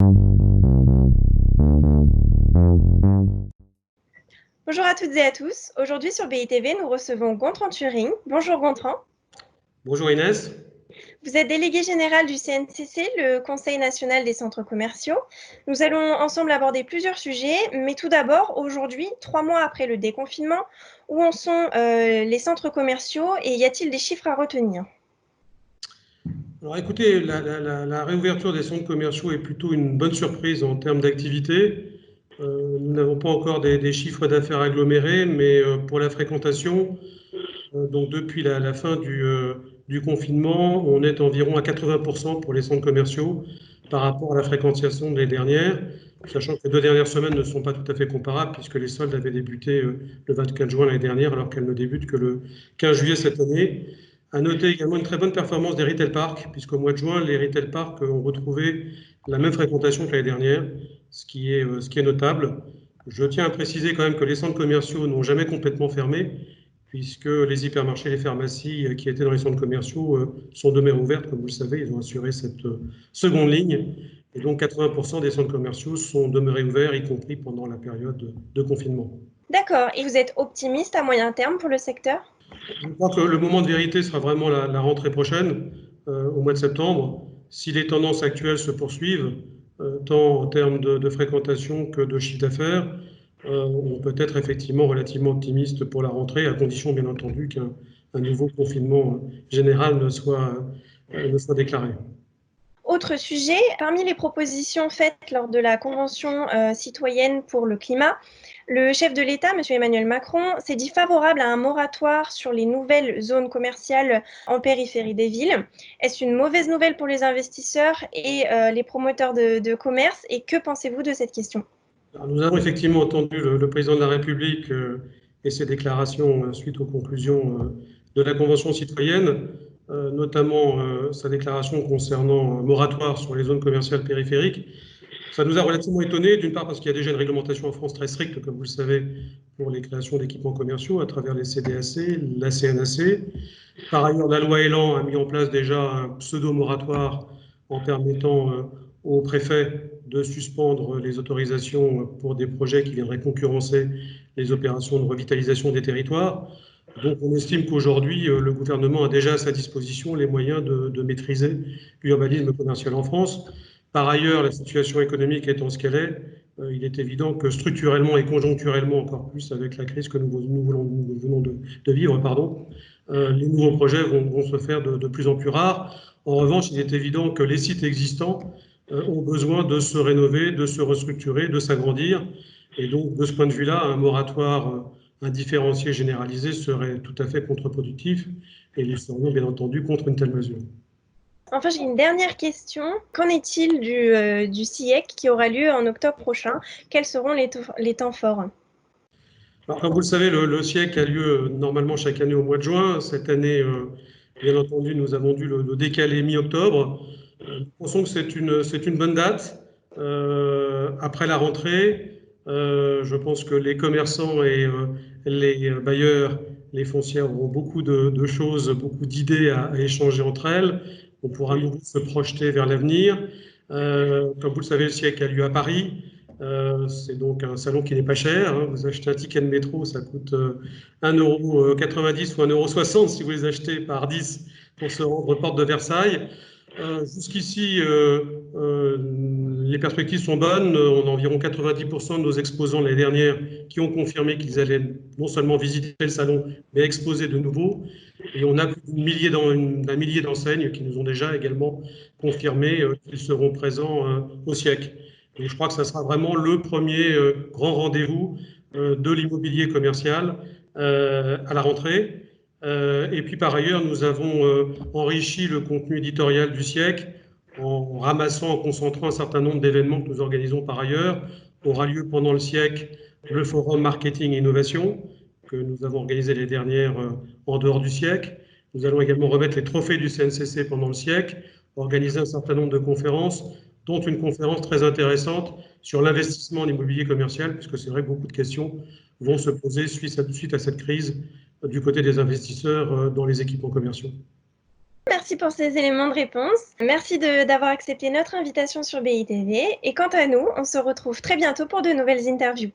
Bonjour à toutes et à tous. Aujourd'hui sur BITV, nous recevons Gontran Turing. Bonjour Gontran. Bonjour Inès. Vous êtes délégué général du CNCC, le Conseil national des centres commerciaux. Nous allons ensemble aborder plusieurs sujets, mais tout d'abord, aujourd'hui, 3 mois après le déconfinement, où en sont les centres commerciaux et y a-t-il des chiffres à retenir? Alors écoutez, la réouverture des centres commerciaux est plutôt une bonne surprise en termes d'activité. Nous n'avons pas encore des chiffres d'affaires agglomérés, mais pour la fréquentation, donc depuis la fin du confinement, on est environ à 80% pour les centres commerciaux par rapport à la fréquentation de l'année dernière, sachant que les 2 dernières semaines ne sont pas tout à fait comparables puisque les soldes avaient débuté le 24 juin l'année dernière alors qu'elles ne débutent que le 15 juillet cette année. À noter également une très bonne performance des retail parks, puisqu'au mois de juin, les retail parks ont retrouvé la même fréquentation que l'année dernière, ce qui est notable. Je tiens à préciser quand même que les centres commerciaux n'ont jamais complètement fermé, puisque les hypermarchés et les pharmacies qui étaient dans les centres commerciaux sont demeurées ouvertes, comme vous le savez, ils ont assuré cette seconde ligne. Et donc 80% des centres commerciaux sont demeurés ouverts, y compris pendant la période de confinement. D'accord. Et vous êtes optimiste à moyen terme pour le secteur? Je crois que le moment de vérité sera vraiment la rentrée prochaine, au mois de septembre. Si les tendances actuelles se poursuivent, tant en termes de fréquentation que de chiffre d'affaires, on peut être effectivement relativement optimiste pour la rentrée, à condition bien entendu qu'un nouveau confinement général ne soit déclaré. Autre sujet, parmi les propositions faites lors de la Convention citoyenne pour le climat, le chef de l'État, M. Emmanuel Macron, s'est dit favorable à un moratoire sur les nouvelles zones commerciales en périphérie des villes. Est-ce une mauvaise nouvelle pour les investisseurs et les promoteurs de commerce? Et que pensez-vous de cette question? Alors, nous avons effectivement entendu le président de la République et ses déclarations suite aux conclusions de la Convention citoyenne, notamment sa déclaration concernant un moratoire sur les zones commerciales périphériques. Ça nous a relativement étonnés, d'une part parce qu'il y a déjà une réglementation en France très stricte, comme vous le savez, pour les créations d'équipements commerciaux à travers les CDAC, la CNAC. Par ailleurs, la loi Elan a mis en place déjà un pseudo-moratoire en permettant aux préfets de suspendre les autorisations pour des projets qui viendraient concurrencer les opérations de revitalisation des territoires. Donc on estime qu'aujourd'hui, le gouvernement a déjà à sa disposition les moyens de maîtriser l'urbanisme commercial en France. Par ailleurs, la situation économique étant ce qu'elle est, il est évident que structurellement et conjoncturellement, encore plus avec la crise que nous venons de vivre, les nouveaux projets vont se faire de plus en plus rares. En revanche, il est évident que les sites existants ont besoin de se rénover, de se restructurer, de s'agrandir. Et donc, de ce point de vue-là, un moratoire, un différencié généralisé serait tout à fait contre-productif. Et nous serions bien entendu contre une telle mesure. Enfin, j'ai une dernière question. Qu'en est-il du CIEC qui aura lieu en octobre prochain? Quels seront les temps forts? Alors, comme vous le savez, le siècle a lieu normalement chaque année au mois de juin. Cette année, bien entendu, nous avons dû le décaler mi-octobre. Nous pensons que c'est une bonne date. Après la rentrée, je pense que les commerçants et les bailleurs, les foncières auront beaucoup de choses, beaucoup d'idées à échanger entre elles. On pourra nous se projeter vers l'avenir. Comme vous le savez, le siècle a lieu à Paris. C'est donc un salon qui n'est pas cher, hein. Vous achetez un ticket de métro, ça coûte 1,90 € ou 1,60 € si vous les achetez par 10 pour se rendre porte de Versailles. Jusqu'ici, les perspectives sont bonnes. On a environ 90% de nos exposants l'année dernière qui ont confirmé qu'ils allaient non seulement visiter le salon, mais exposer de nouveau. Et on a plus d'un millier d'enseignes qui nous ont déjà également confirmé qu'ils seront présents au siècle. Et je crois que ça sera vraiment le premier grand rendez-vous de l'immobilier commercial à la rentrée. Et puis par ailleurs, nous avons enrichi le contenu éditorial du siècle en ramassant, en concentrant un certain nombre d'événements que nous organisons par ailleurs. Aura lieu pendant le siècle le forum marketing et innovation que nous avons organisé les dernières en dehors du siècle. Nous allons également remettre les trophées du CNCC pendant le siècle, organiser un certain nombre de conférences, dont une conférence très intéressante sur l'investissement en immobilier commercial, puisque c'est vrai que beaucoup de questions vont se poser suite à cette crise du côté des investisseurs dans les équipements commerciaux. Merci pour ces éléments de réponse. Merci d'avoir accepté notre invitation sur BITV. Et quant à nous, on se retrouve très bientôt pour de nouvelles interviews.